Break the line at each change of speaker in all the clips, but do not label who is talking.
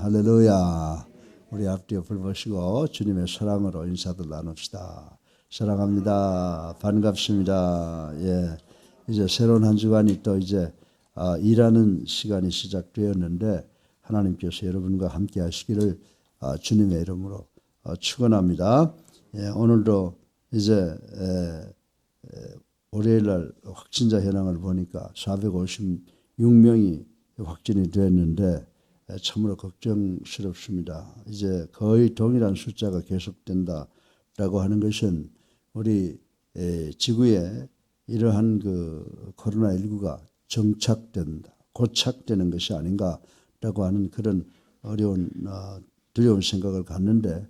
할렐루야. 우리 앞뒤에 불 보시고 주님의 사랑으로 인사들 나눕시다. 사랑합니다. 반갑습니다. 예, 이제 새로운 한 주간이 또 이제 일하는 시간이 시작되었는데 하나님께서 여러분과 함께 하시기를 주님의 이름으로 축원합니다. 예, 오늘도 이제 월요일날 확진자 현황을 보니까 456명이 확진이 됐는데 참으로 걱정스럽습니다. 이제 거의 동일한 숫자가 계속된다라고 하는 것은 우리 지구에 이러한 그 코로나19가 정착된다, 고착되는 것이 아닌가라고 하는 그런 어려운 두려운 생각을 갖는데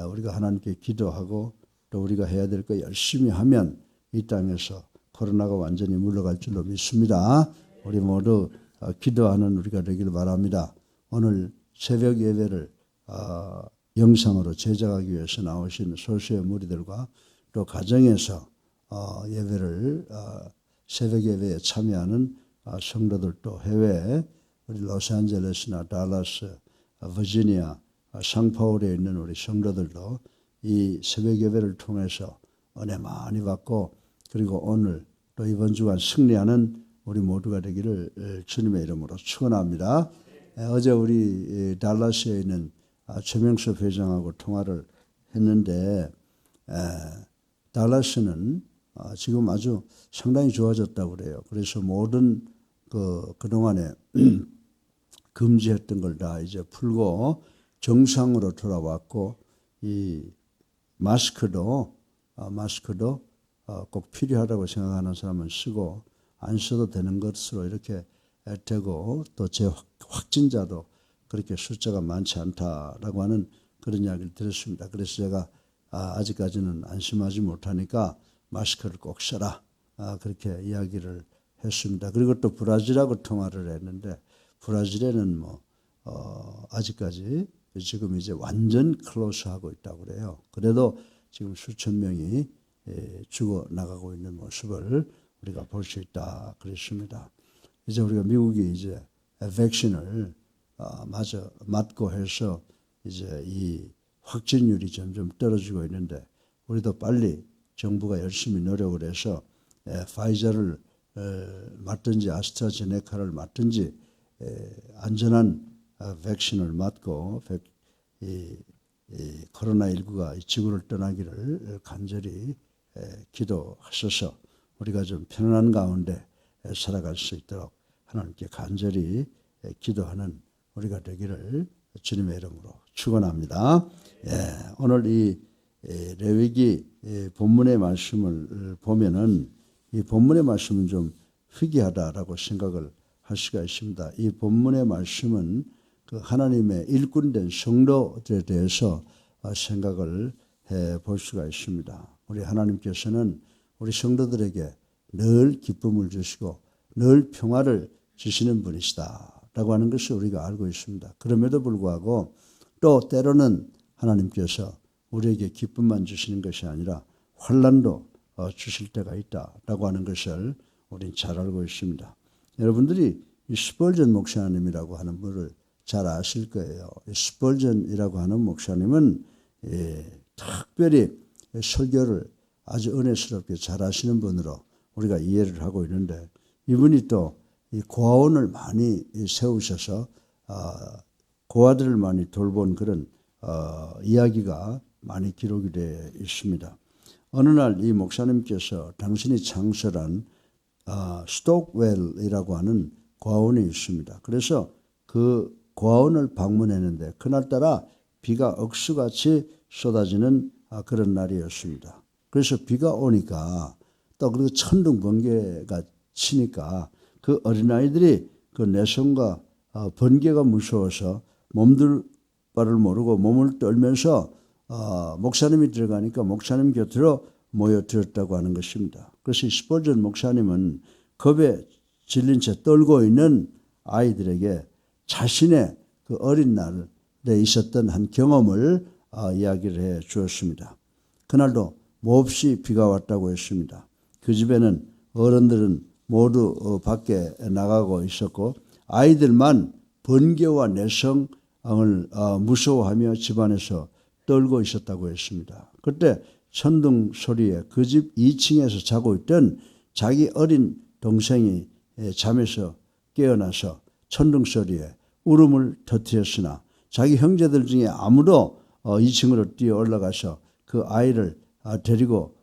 우리가 하나님께 기도하고 또 우리가 해야 될 거 열심히 하면 이 땅에서 코로나가 완전히 물러갈 줄로 믿습니다. 우리 모두 기도하는 우리가 되기를 바랍니다. 오늘 새벽 예배를 영상으로 제작하기 위해서 나오신 소수의 무리들과 또 가정에서 예배를 새벽 예배에 참여하는 성도들도 해외 우리 로스앤젤레스나 달라스, 버지니아, 상파울에 있는 우리 성도들도 이 새벽 예배를 통해서 은혜 많이 받고 그리고 오늘 또 이번 주간 승리하는 우리 모두가 되기를 주님의 이름으로 축원합니다. 어제 우리 달라스에 있는 최명섭 회장하고 통화를 했는데 달라스는 지금 아주 상당히 좋아졌다고 그래요. 그래서 모든 그동안에 금지했던 걸 다 이제 풀고 정상으로 돌아왔고 이 마스크도 꼭 필요하다고 생각하는 사람은 쓰고 안 써도 되는 것으로 이렇게 되고 또 재확진자도 그렇게 숫자가 많지 않다라고 하는 그런 이야기를 들었습니다. 그래서 제가 아직까지는 안심하지 못하니까 마스크를 꼭 써라 그렇게 이야기를 했습니다. 그리고 또 브라질하고 통화를 했는데 브라질에는 아직까지 지금 이제 완전 클로즈하고 있다고 그래요. 그래도 지금 수천 명이 죽어 나가고 있는 모습을 우리가 볼 수 있다 그랬습니다. 이제 우리가 미국이 이제 백신을 마저 맞고 해서 이제 이 확진율이 점점 떨어지고 있는데 우리도 빨리 정부가 열심히 노력을 해서 파이저를 맞든지 아스트라제네카를 맞든지 안전한 백신을 맞고 이 코로나19가 이 지구를 떠나기를 간절히 기도하셔서 우리가 좀 편안한 가운데 살아갈 수 있도록 하나님께 간절히 기도하는 우리가 되기를 주님의 이름으로 축원합니다. 오늘 이 레위기 본문의 말씀을 보면은 이 본문의 말씀은 좀 희귀하다라고 생각을 할 수가 있습니다. 이 본문의 말씀은 그 하나님의 일꾼된 성도들에 대해서 생각을 해볼 수가 있습니다. 우리 하나님께서는 우리 성도들에게 늘 기쁨을 주시고 늘 평화를 주시는 분이시다라고 하는 것을 우리가 알고 있습니다. 그럼에도 불구하고 또 때로는 하나님께서 우리에게 기쁨만 주시는 것이 아니라 환난도 주실 때가 있다라고 하는 것을 우리는 잘 알고 있습니다. 여러분들이 이 스펄전 목사님이라고 하는 분을 잘 아실 거예요. 스펄전이라고 하는 목사님은 특별히 설교를 아주 은혜스럽게 잘 하시는 분으로 우리가 이해를 하고 있는데 이분이 또 이 고아원을 많이 세우셔서 고아들을 많이 돌본 그런 이야기가 많이 기록이 되어 있습니다. 어느 날 이 목사님께서 당신이 창설한 스톡웰이라고 하는 고아원이 있습니다. 그래서 그 고아원을 방문했는데 그날따라 비가 억수같이 쏟아지는 그런 날이었습니다. 그래서 비가 오니까 또 그리고 천둥 번개가 치니까 그 어린아이들이 그 내성과 번개가 무서워서 몸둘 바를 모르고 몸을 떨면서 목사님이 들어가니까 목사님 곁으로 모여들었다고 하는 것입니다. 그래서 스펄전 목사님은 겁에 질린 채 떨고 있는 아이들에게 자신의 그 어린 날에 있었던 한 경험을 이야기를 해 주었습니다. 그날도 몹시 비가 왔다고 했습니다. 그 집에는 어른들은 모두 밖에 나가고 있었고 아이들만 번개와 내성 무서워하며 집안에서 떨고 있었다고 했습니다. 그때 천둥 소리에 그 집 2층에서 자고 있던 자기 어린 동생이 잠에서 깨어나서 천둥 소리에 울음을 터뜨렸으나 자기 형제들 중에 아무도 2층으로 뛰어 올라가서 그 아이를 데리고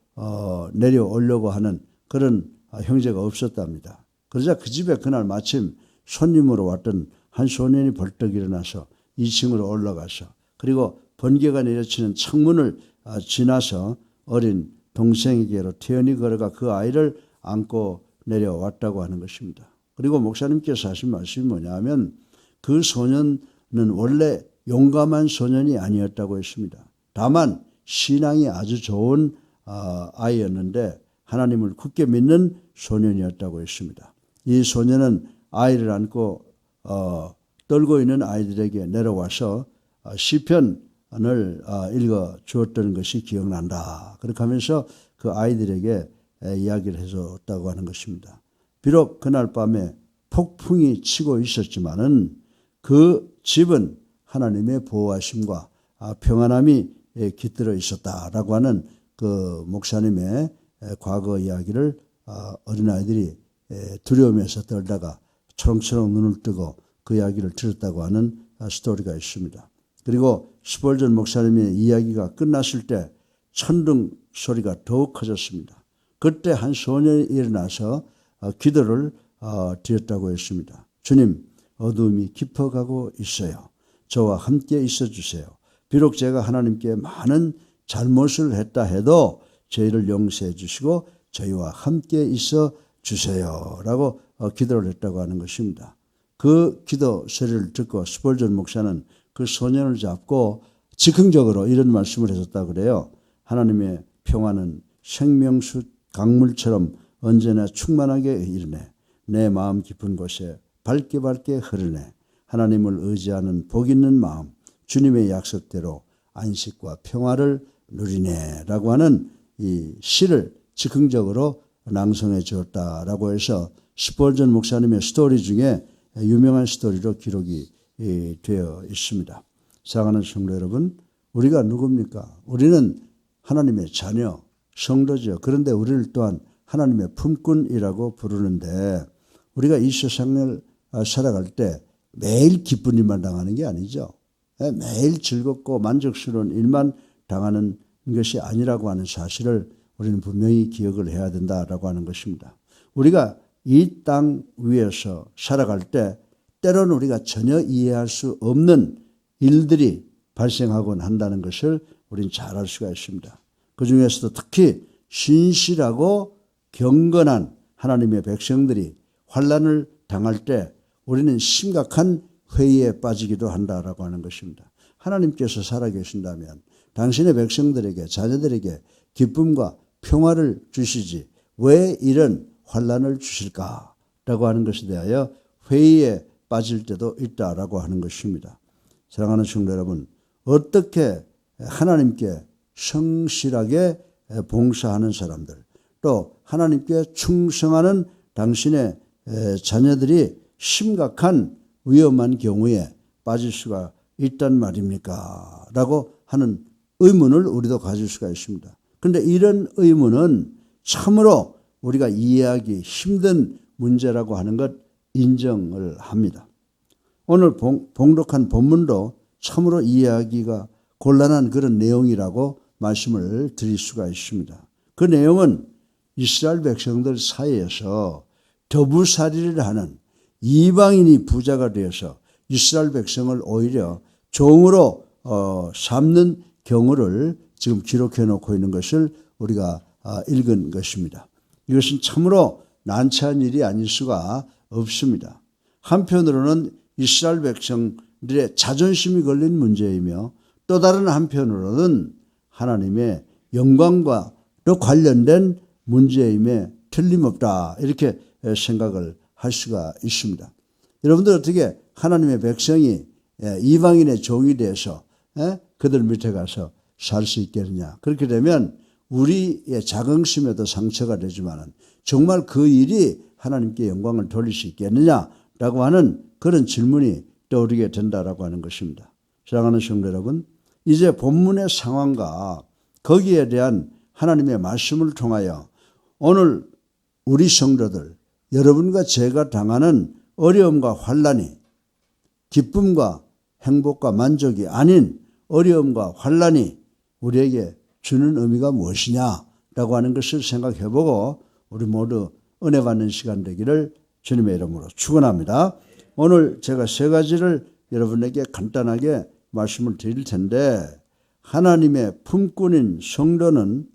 내려오려고 하는 그런 형제가 없었답니다. 그러자 그 집에 그날 마침 손님으로 왔던 한 소년이 벌떡 일어나서 2층으로 올라가서 그리고 번개가 내려치는 창문을 지나서 어린 동생에게로 태연히 걸어가 그 아이를 안고 내려왔다고 하는 것입니다. 그리고 목사님께서 하신 말씀이 뭐냐면 그 소년은 원래 용감한 소년이 아니었다고 했습니다. 다만 신앙이 아주 좋은 아이였는데 하나님을 굳게 믿는 소년이었다고 했습니다. 이 소년은 아이를 안고 떨고 있는 아이들에게 내려와서 시편을 읽어 주었던 것이 기억난다. 그렇게 하면서 그 아이들에게 이야기를 해줬다고 하는 것입니다. 비록 그날 밤에 폭풍이 치고 있었지만은 그 집은 하나님의 보호하심과 평안함이 깃들어 있었다라고 하는 그 목사님의 과거 이야기를 어린아이들이 두려움에서 떨다가 초롱초롱 눈을 뜨고 그 이야기를 들었다고 하는 스토리가 있습니다. 그리고 스폴전 목사님의 이야기가 끝났을 때 천둥 소리가 더욱 커졌습니다. 그때 한 소년이 일어나서 기도를 드렸다고 했습니다. 주님, 어두움이 깊어가고 있어요. 저와 함께 있어 주세요. 비록 제가 하나님께 많은 잘못을 했다 해도 저희를 용서해 주시고 저희와 함께 있어 주세요. 라고 기도를 했다고 하는 것입니다. 그 기도 소리를 듣고 스폴전 목사는 그 소년을 잡고 즉흥적으로 이런 말씀을 해줬다고 그래요. 하나님의 평화는 생명수 강물처럼 언제나 충만하게 이르네. 내 마음 깊은 곳에 밝게 흐르네. 하나님을 의지하는 복 있는 마음, 주님의 약속대로 안식과 평화를 누리네. 라고 하는 이 시를 즉흥적으로 낭송해 주었다라고 해서 스폴전 목사님의 스토리 중에 유명한 스토리로 기록이 되어 있습니다. 사랑하는 성도 여러분, 우리가 누굽니까? 우리는 하나님의 자녀, 성도죠. 그런데 우리를 또한 하나님의 품꾼이라고 부르는데 우리가 이 세상을 살아갈 때 매일 기쁜 일만 당하는 게 아니죠. 매일 즐겁고 만족스러운 일만 당하는 것이 아니라고 하는 사실을 우리는 분명히 기억을 해야 된다라고 하는 것입니다. 우리가 이 땅 위에서 살아갈 때 때로는 우리가 전혀 이해할 수 없는 일들이 발생하곤 한다는 것을 우리는 잘 알 수가 있습니다. 그 중에서도 특히 신실하고 경건한 하나님의 백성들이 환난을 당할 때 우리는 심각한 회의에 빠지기도 한다라고 하는 것입니다. 하나님께서 살아계신다면 당신의 백성들에게 자녀들에게 기쁨과 평화를 주시지 왜 이런 환난을 주실까라고 하는 것에 대하여 회의에 빠질 때도 있다라고 하는 것입니다. 사랑하는 성도 여러분, 어떻게 하나님께 성실하게 봉사하는 사람들, 또 하나님께 충성하는 당신의 자녀들이 심각한 위험한 경우에 빠질 수가 있단 말입니까? 라고 하는 의문을 우리도 가질 수가 있습니다. 그런데 이런 의문은 참으로 우리가 이해하기 힘든 문제라고 하는 것 인정을 합니다. 오늘 봉독한 본문도 참으로 이해하기가 곤란한 그런 내용이라고 말씀을 드릴 수가 있습니다. 그 내용은 이스라엘 백성들 사이에서 더부살이를 하는 이방인이 부자가 되어서 이스라엘 백성을 오히려 종으로 삼는 경우를 지금 기록해 놓고 있는 것을 우리가 읽은 것입니다. 이것은 참으로 난처한 일이 아닐 수가 없습니다. 한편으로는 이스라엘 백성들의 자존심이 걸린 문제이며 또 다른 한편으로는 하나님의 영광과 또 관련된 문제임에 틀림없다 이렇게 생각을 할 수가 있습니다. 여러분들 어떻게 하나님의 백성이 이방인의 종이 돼서 그들 밑에 가서 살 수 있겠느냐. 그렇게 되면 우리의 자긍심에도 상처가 되지만 정말 그 일이 하나님께 영광을 돌릴 수 있겠느냐라고 하는 그런 질문이 떠오르게 된다라고 하는 것입니다. 사랑하는 성도 여러분, 이제 본문의 상황과 거기에 대한 하나님의 말씀을 통하여 오늘 우리 성도들, 여러분과 제가 당하는 어려움과 환난이 기쁨과 행복과 만족이 아닌 어려움과 환난이 우리에게 주는 의미가 무엇이냐라고 하는 것을 생각해보고 우리 모두 은혜 받는 시간 되기를 주님의 이름으로 축원합니다. 오늘 제가 세 가지를 여러분에게 간단하게 말씀을 드릴 텐데, 하나님의 품꾼인 성도는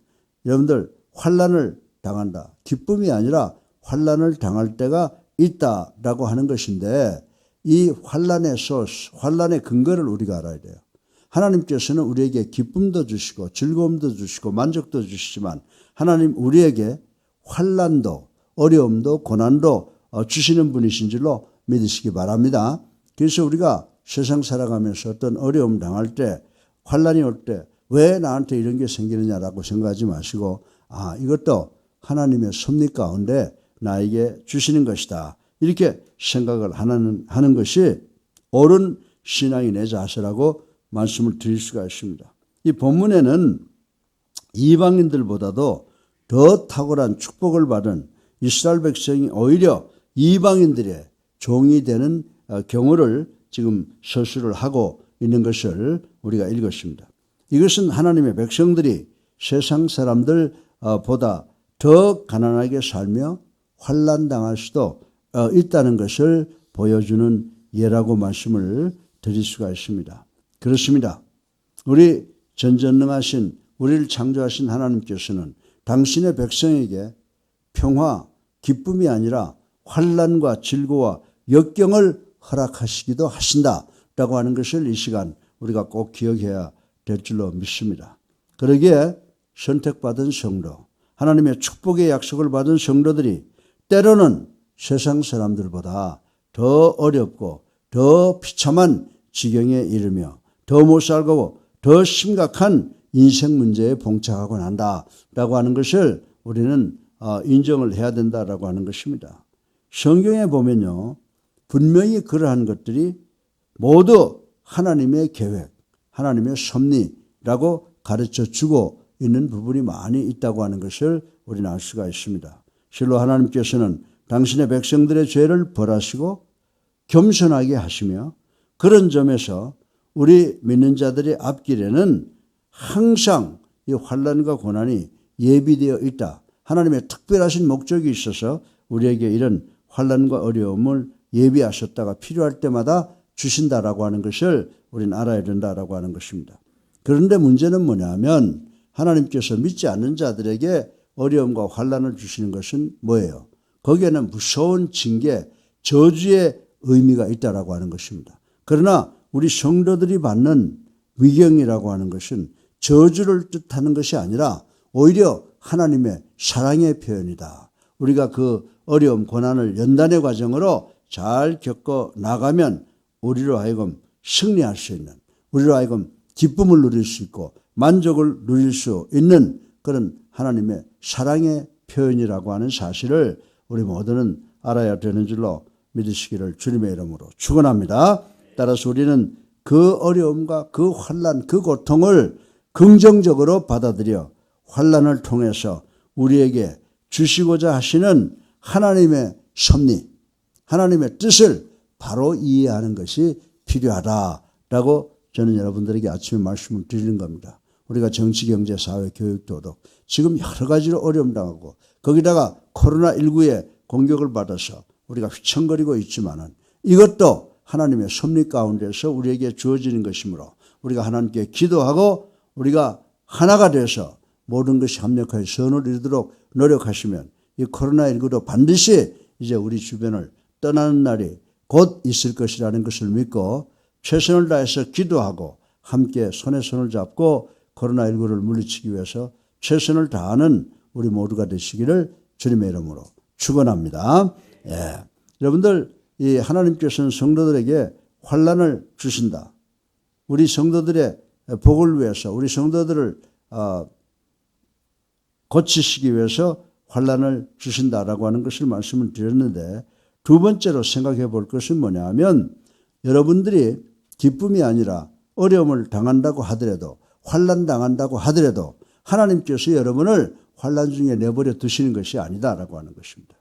여러분들 환난을 당한다. 기쁨이 아니라 환난을 당할 때가 있다라고 하는 것인데, 이 환난의 소스, 환난의 근거를 우리가 알아야 돼요. 하나님께서는 우리에게 기쁨도 주시고 즐거움도 주시고 만족도 주시지만 하나님 우리에게 환난도 어려움도 고난도 주시는 분이신 줄로 믿으시기 바랍니다. 그래서 우리가 세상 살아가면서 어떤 어려움 당할 때, 환난이 올 때 왜 나한테 이런 게 생기느냐라고 생각하지 마시고, 이것도 하나님의 섭리 가운데 나에게 주시는 것이다, 이렇게 생각을 하는 것이 옳은 신앙이 내 자세라고 말씀을 드릴 수가 있습니다. 이 본문에는 이방인들보다도 더 탁월한 축복을 받은 이스라엘 백성이 오히려 이방인들의 종이 되는 경우를 지금 서술을 하고 있는 것을 우리가 읽었습니다. 이것은 하나님의 백성들이 세상 사람들보다 더 가난하게 살며 환난당할 수도 있다는 것을 보여주는 예라고 말씀을 드릴 수가 있습니다. 그렇습니다. 우리 전전능하신 우리를 창조하신 하나님께서는 당신의 백성에게 평화, 기쁨이 아니라 환난과 질고와 역경을 허락하시기도 하신다라고 하는 것을 이 시간 우리가 꼭 기억해야 될 줄로 믿습니다. 그러기에 선택받은 성도, 하나님의 축복의 약속을 받은 성도들이 때로는 세상 사람들보다 더 어렵고 더 비참한 지경에 이르며 더 못 살고 더 심각한 인생 문제에 봉착하고 난다라고 하는 것을 우리는 인정을 해야 된다라고 하는 것입니다. 성경에 보면요, 분명히 그러한 것들이 모두 하나님의 계획, 하나님의 섭리라고 가르쳐 주고 있는 부분이 많이 있다고 하는 것을 우리는 알 수가 있습니다. 실로 하나님께서는 당신의 백성들의 죄를 벌하시고 겸손하게 하시며, 그런 점에서 우리 믿는 자들의 앞길에는 항상 이 환난과 고난이 예비되어 있다. 하나님의 특별하신 목적이 있어서 우리에게 이런 환난과 어려움을 예비하셨다가 필요할 때마다 주신다라고 하는 것을 우리는 알아야 된다라고 하는 것입니다. 그런데 문제는 뭐냐면 하나님께서 믿지 않는 자들에게 어려움과 환난을 주시는 것은 뭐예요? 거기에는 무서운 징계, 저주의 의미가 있다라고 하는 것입니다. 그러나 우리 성도들이 받는 위경이라고 하는 것은 저주를 뜻하는 것이 아니라 오히려 하나님의 사랑의 표현이다. 우리가 그 어려움, 고난을 연단의 과정으로 잘 겪어 나가면 우리로 하여금 승리할 수 있는, 우리로 하여금 기쁨을 누릴 수 있고 만족을 누릴 수 있는 그런 하나님의 사랑의 표현이라고 하는 사실을 우리 모두는 알아야 되는 줄로 믿으시기를 주님의 이름으로 축원합니다. 따라서 우리는 그 어려움과 그 환난, 그 고통을 긍정적으로 받아들여 환난을 통해서 우리에게 주시고자 하시는 하나님의 섭리, 하나님의 뜻을 바로 이해하는 것이 필요하다라고 저는 여러분들에게 아침에 말씀을 드리는 겁니다. 우리가 정치, 경제, 사회, 교육, 도덕 지금 여러 가지로 어려움 당하고 거기다가 코로나19의 공격을 받아서 우리가 휘청거리고 있지만은 이것도 하나님의 섭리 가운데서 우리에게 주어지는 것이므로 우리가 하나님께 기도하고 우리가 하나가 돼서 모든 것이 합력하여 선을 이루도록 노력하시면 이 코로나19도 반드시 이제 우리 주변을 떠나는 날이 곧 있을 것이라는 것을 믿고 최선을 다해서 기도하고 함께 손에 손을 잡고 코로나19를 물리치기 위해서 최선을 다하는 우리 모두가 되시기를 주님의 이름으로 축원합니다. 예. 여러분들, 이 하나님께서는 성도들에게 환난을 주신다. 우리 성도들의 복을 위해서, 우리 성도들을 고치시기 위해서 환난을 주신다라고 하는 것을 말씀을 드렸는데, 두 번째로 생각해 볼 것은 뭐냐면 여러분들이 기쁨이 아니라 어려움을 당한다고 하더라도, 환난 당한다고 하더라도 하나님께서 여러분을 환난 중에 내버려 두시는 것이 아니다라고 하는 것입니다.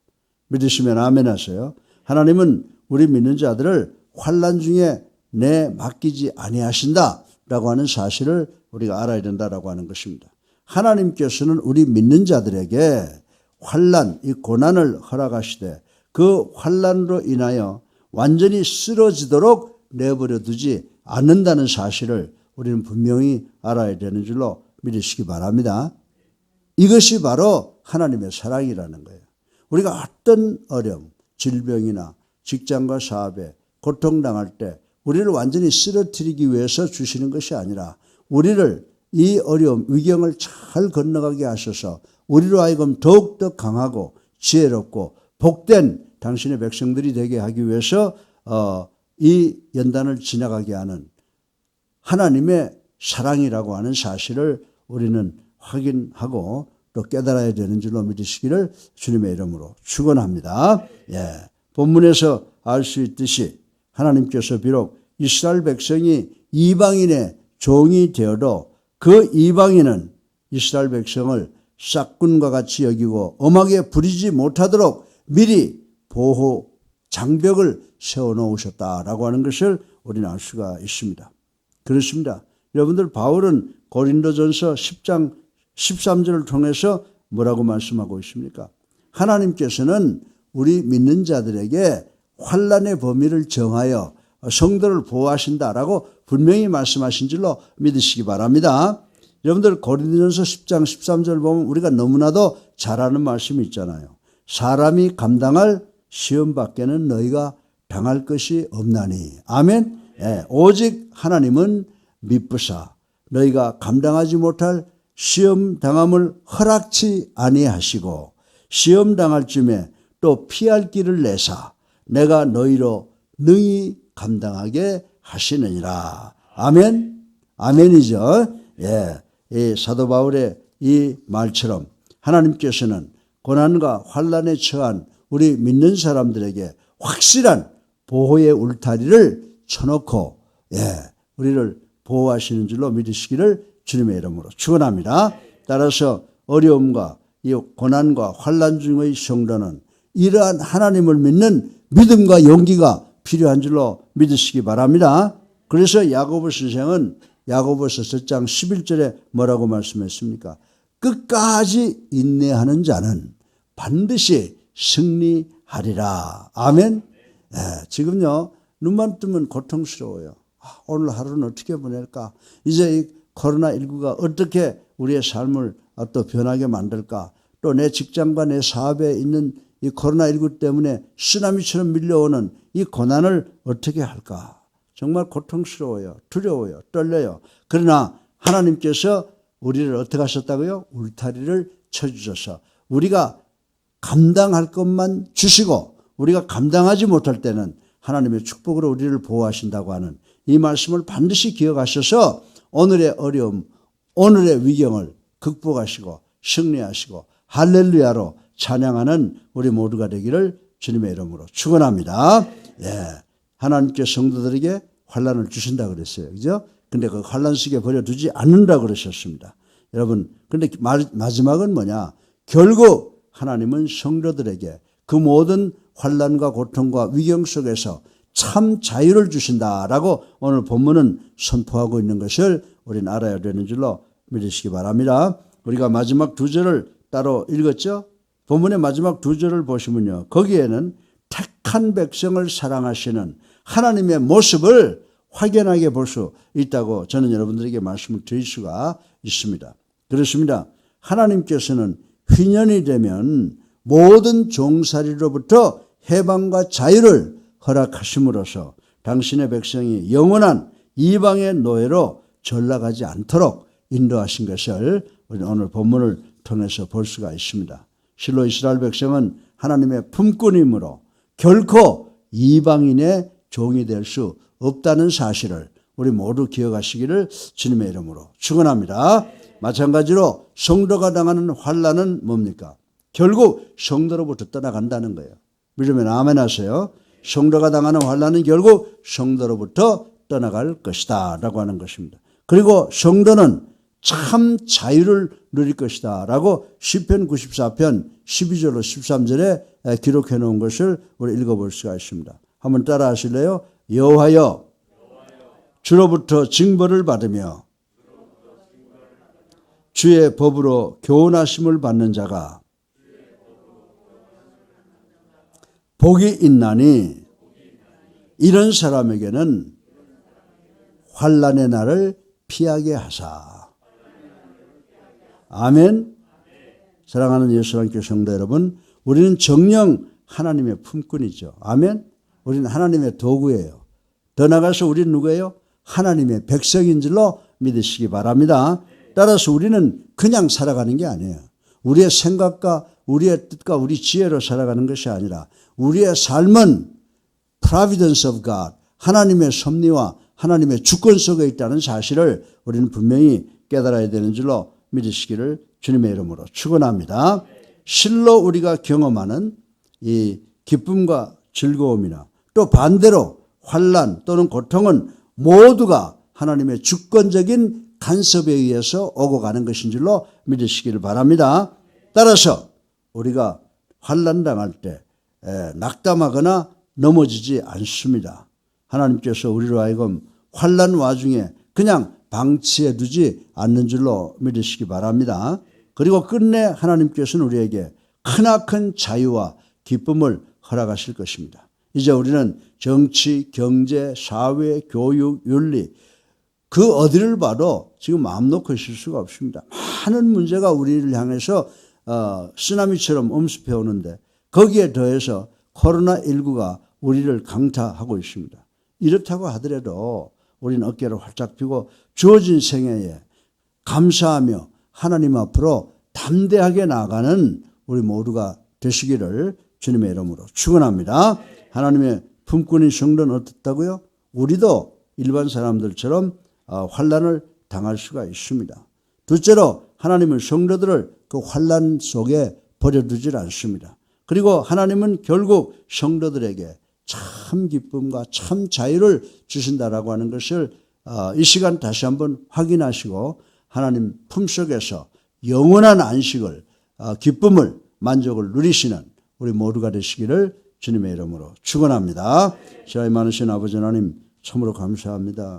믿으시면 아멘 하세요. 하나님은 우리 믿는 자들을 환난 중에 맡기지 아니하신다라고 하는 사실을 우리가 알아야 된다라고 하는 것입니다. 하나님께서는 우리 믿는 자들에게 환난, 이 고난을 허락하시되 그 환난으로 인하여 완전히 쓰러지도록 내버려 두지 않는다는 사실을 우리는 분명히 알아야 되는 줄로 믿으시기 바랍니다. 이것이 바로 하나님의 사랑이라는 거예요. 우리가 어떤 어려움, 질병이나 직장과 사업에 고통당할 때 우리를 완전히 쓰러뜨리기 위해서 주시는 것이 아니라 우리를 이 어려움, 위경을 잘 건너가게 하셔서 우리로 하여금 더욱더 강하고 지혜롭고 복된 당신의 백성들이 되게 하기 위해서 이 연단을 지나가게 하는 하나님의 사랑이라고 하는 사실을 우리는 확인하고 또 깨달아야 되는 줄로 믿으시기를 주님의 이름으로 축원합니다. 본문에서 알 수 있듯이 하나님께서 비록 이스라엘 백성이 이방인의 종이 되어도 그 이방인은 이스라엘 백성을 싹군과 같이 여기고 엄하게 부리지 못하도록 미리 보호 장벽을 세워놓으셨다라고 하는 것을 우리는 알 수가 있습니다. 그렇습니다. 여러분들 바울은 고린도전서 10장 13절을 통해서 뭐라고 말씀하고 있습니까? 하나님께서는 우리 믿는 자들에게 환난의 범위를 정하여 성도를 보호하신다라고 분명히 말씀하신 줄로 믿으시기 바랍니다. 여러분들 고린도전서 10장 13절 보면 우리가 너무나도 잘 아는 말씀이 있잖아요. 사람이 감당할 시험 밖에는 너희가 당할 것이 없나니. 아멘. 오직 하나님은 미쁘사 너희가 감당하지 못할 시험 당함을 허락치 아니하시고 시험 당할 쯤에 또 피할 길을 내사 내가 너희로 능히 감당하게 하시느니라. 아멘. 아멘이죠. 이 사도 바울의 이 말처럼 하나님께서는 고난과 환난에 처한 우리 믿는 사람들에게 확실한 보호의 울타리를 쳐놓고 우리를 보호하시는 줄로 믿으시기를 주님의 이름으로 축원합니다. 따라서 어려움과 이 고난과 환난 중의 성도는 이러한 하나님을 믿는 믿음과 용기가 필요한 줄로 믿으시기 바랍니다. 그래서 야고보 선생은 야고보서 4장 11절에 뭐라고 말씀했습니까? 끝까지 인내하는 자는 반드시 승리하리라. 아멘. 지금요 눈만 뜨면 고통스러워요. 오늘 하루는 어떻게 보낼까? 이제 이 코로나19가 어떻게 우리의 삶을 또 변하게 만들까? 또 내 직장과 내 사업에 있는 이 코로나19 때문에 쓰나미처럼 밀려오는 이 고난을 어떻게 할까? 정말 고통스러워요. 두려워요. 떨려요. 그러나 하나님께서 우리를 어떻게 하셨다고요? 울타리를 쳐주셔서 우리가 감당할 것만 주시고 우리가 감당하지 못할 때는 하나님의 축복으로 우리를 보호하신다고 하는 이 말씀을 반드시 기억하셔서 오늘의 어려움, 오늘의 위경을 극복하시고 승리하시고 할렐루야로 찬양하는 우리 모두가 되기를 주님의 이름으로 축원합니다. 하나님께 성도들에게 환난을 주신다 그랬어요. 그죠? 근데 그 환난 속에 버려두지 않는다 그러셨습니다. 여러분, 근데 마지막은 뭐냐? 결국 하나님은 성도들에게 그 모든 환난과 고통과 위경 속에서 참 자유를 주신다라고 오늘 본문은 선포하고 있는 것을 우리는 알아야 되는 줄로 믿으시기 바랍니다. 우리가 마지막 두 절을 따로 읽었죠? 본문의 마지막 두 절을 보시면요. 거기에는 택한 백성을 사랑하시는 하나님의 모습을 확연하게 볼 수 있다고 저는 여러분들에게 말씀을 드릴 수가 있습니다. 그렇습니다. 하나님께서는 휘년이 되면 모든 종살이로부터 해방과 자유를 허락하심으로써 당신의 백성이 영원한 이방의 노예로 전락하지 않도록 인도하신 것을 오늘 본문을 통해서 볼 수가 있습니다. 실로 이스라엘 백성은 하나님의 품꾼이므로 결코 이방인의 종이 될 수 없다는 사실을 우리 모두 기억하시기를 주님의 이름으로 축원합니다. 마찬가지로 성도가 당하는 환난은 뭡니까? 결국 성도로부터 떠나간다는 거예요. 믿으면 아멘 하세요. 성도가 당하는 환난은 결국 성도로부터 떠나갈 것이다 라고 하는 것입니다. 그리고 성도는 참 자유를 누릴 것이다 라고 시편 94편 12절로 13절에 기록해 놓은 것을 우리 읽어볼 수가 있습니다. 한번 따라 하실래요? 여호와여 주로부터 징벌을 받으며 주의 법으로 교훈하심을 받는 자가 복이 있나니 이런 사람에게는 환난의 날을 피하게 하사. 아멘. 사랑하는 예수님께 성도 여러분, 우리는 정녕 하나님의 품꾼이죠. 아멘. 우리는 하나님의 도구예요. 더 나아가서 우리는 누구예요? 하나님의 백성인 줄로 믿으시기 바랍니다. 따라서 우리는 그냥 살아가는 게 아니에요. 우리의 생각과 우리의 뜻과 우리 지혜로 살아가는 것이 아니라 우리의 삶은 providence of God, 하나님의 섭리와 하나님의 주권 속에 있다는 사실을 우리는 분명히 깨달아야 되는 줄로 믿으시기를 주님의 이름으로 축원합니다. 실로 우리가 경험하는 이 기쁨과 즐거움이나 또 반대로 환난 또는 고통은 모두가 하나님의 주권적인 간섭에 의해서 오고 가는 것인 줄로 믿으시기를 바랍니다. 따라서 우리가 환난 당할 때 낙담하거나 넘어지지 않습니다. 하나님께서 우리로 하여금 환난 와중에 그냥 방치해 두지 않는 줄로 믿으시기 바랍니다. 그리고 끝내 하나님께서는 우리에게 크나큰 자유와 기쁨을 허락하실 것입니다. 이제 우리는 정치, 경제, 사회, 교육, 윤리 그 어디를 봐도 지금 마음 놓고 있을 수가 없습니다. 많은 문제가 우리를 향해서 쓰나미처럼 엄습해 오는데 거기에 더해서 코로나19가 우리를 강타하고 있습니다. 이렇다고 하더라도 우리는 어깨를 활짝 펴고 주어진 생애에 감사하며 하나님 앞으로 담대하게 나아가는 우리 모두가 되시기를 주님의 이름으로 축원합니다. 하나님의 품꾼인 성도는 어떻다고요? 우리도 일반 사람들처럼 환난을 당할 수가 있습니다. 둘째로 하나님은 성도들을 그 환난 속에 버려두질 않습니다. 그리고 하나님은 결국 성도들에게 참 기쁨과 참 자유를 주신다라고 하는 것을 이 시간 다시 한번 확인하시고 하나님 품속에서 영원한 안식을 기쁨을 만족을 누리시는 우리 모두가 되시기를 주님의 이름으로 축원합니다. 지혜의 많으신 아버지 하나님 참으로 감사합니다.